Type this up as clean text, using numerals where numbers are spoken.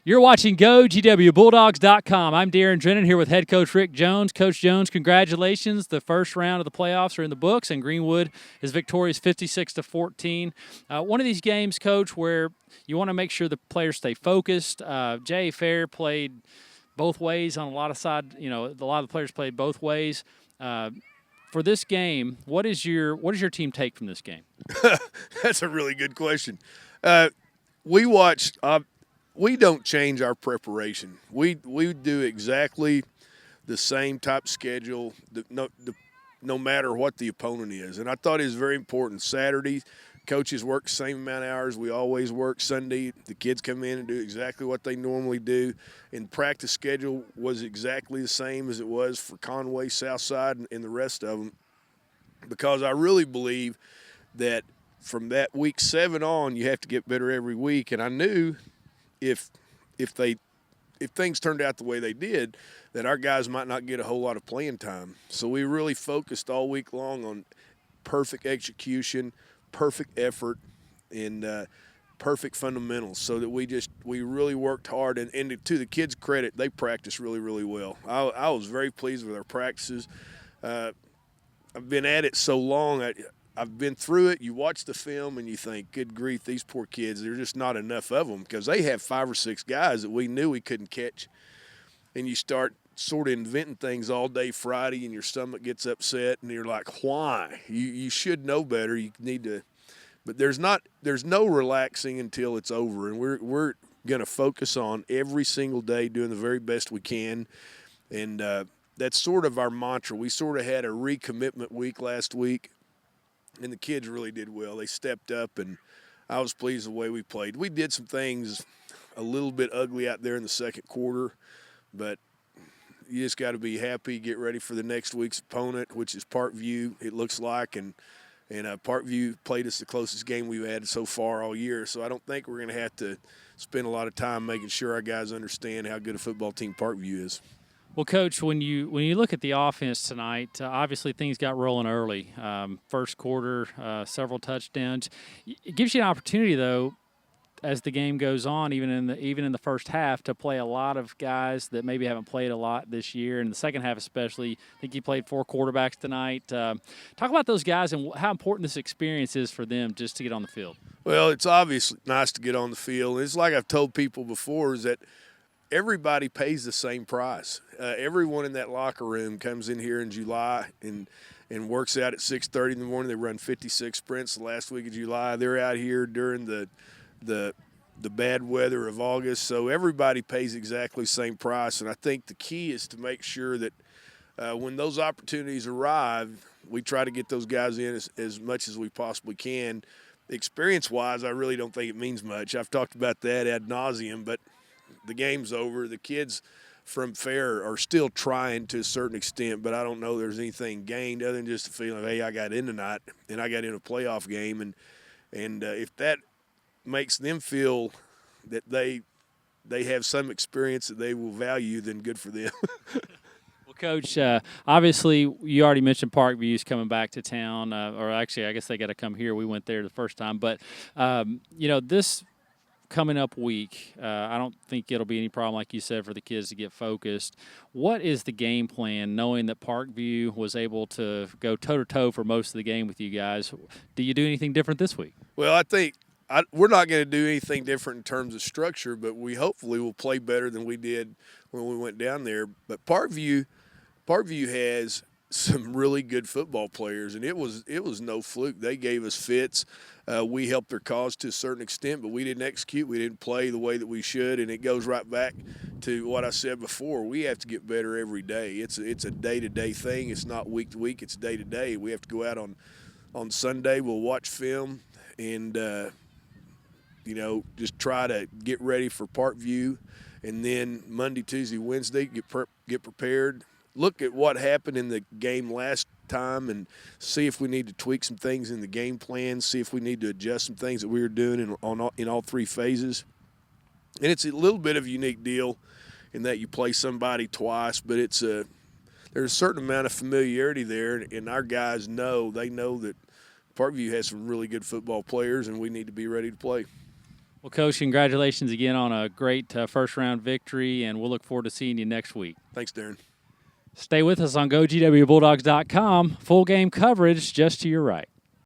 You're watching GoGWBulldogs.com. I'm Darren Drennan here with head coach Rick Jones. Coach Jones, congratulations. The first round of the playoffs are in the books, and Greenwood is victorious 56-14. One of these games, Coach, where you want to make sure the players stay focused. Jay Fair played both ways on a lot of side. A lot of the players played both ways. For this game, what is your team take from this game? That's a really good question. We watched. We don't change our preparation. We do exactly the same type schedule, no matter what the opponent is. And I thought it was very important. Saturday, coaches work the same amount of hours we always work. Sunday, the kids come in and do exactly what they normally do. And practice schedule was exactly the same as it was for Conway, Southside, and the rest of them. Because I really believe that from that week 7 on, you have to get better every week. And I knew if things turned out the way they did, that our guys might not get a whole lot of playing time. So we really focused all week long on perfect execution, perfect effort, and perfect fundamentals, so that we really worked hard. And to the kids' credit, they practiced really, really well. I was very pleased with our practices. I've been at it so long. I've been through it. You watch the film and you think, good grief, these poor kids, there's just not enough of them, because they have 5 or 6 guys that we knew we couldn't catch. And you start sort of inventing things all day Friday, and your stomach gets upset, and you're like, why? You should know better. You need to. But there's no relaxing until it's over, and we're going to focus on every single day doing the very best we can. And that's sort of our mantra. We sort of had a recommitment week last week, and the kids really did well. They stepped up, and I was pleased with the way we played. We did some things a little bit ugly out there in the second quarter, but you just got to be happy, get ready for the next week's opponent, which is Parkview, it looks like. And Parkview played us the closest game we've had so far all year. So I don't think we're going to have to spend a lot of time making sure our guys understand how good a football team Parkview is. Well, Coach, when you look at the offense tonight, obviously things got rolling early. First quarter, several touchdowns. It gives you an opportunity, though, as the game goes on, even in the first half, to play a lot of guys that maybe haven't played a lot this year. In the second half especially, I think you played 4 quarterbacks tonight. Talk about those guys and how important this experience is for them just to get on the field. Well, it's obviously nice to get on the field. It's like I've told people before, is that everybody pays the same price. Everyone in that locker room comes in here in July and works out at 6:30 in the morning. They run 56 sprints the last week of July. They're out here during the bad weather of August. So everybody pays exactly the same price. And I think the key is to make sure that when those opportunities arrive, we try to get those guys in as much as we possibly can. Experience-wise, I really don't think it means much. I've talked about that ad nauseum, but the game's over. The kids from Fair are still trying to a certain extent, but I don't know there's anything gained other than just the feeling of, hey, I got in tonight and I got in a playoff game. And if that makes them feel that they have some experience that they will value, then good for them. Well, Coach, obviously you already mentioned Parkview's coming back to town, or actually I guess they got to come here. We went there the first time. But, this coming up week, I don't think it'll be any problem, like you said, for the kids to get focused. What is the game plan, knowing that Parkview was able to go toe-to-toe for most of the game with you guys? Do you do anything different this week? Well, I think we're not going to do anything different in terms of structure, but we hopefully will play better than we did when we went down there. But Parkview has some really good football players, and it was no fluke. They gave us fits. We helped their cause to a certain extent, but we didn't execute. We didn't play the way that we should, and it goes right back to what I said before. We have to get better every day. It's a day-to-day thing. It's not week-to-week. It's day-to-day. We have to go out on Sunday. We'll watch film and just try to get ready for Parkview, and then Monday, Tuesday, Wednesday, get prepared. Look at what happened in the game last time and see if we need to tweak some things in the game plan, see if we need to adjust some things that we were doing in all 3 phases. And it's a little bit of a unique deal in that you play somebody twice, but there's a certain amount of familiarity there, and our guys know that Parkview has some really good football players, and we need to be ready to play. Well, Coach, congratulations again on a great first-round victory, and we'll look forward to seeing you next week. Thanks, Darren. Stay with us on GoGWBulldogs.com. Full game coverage just to your right.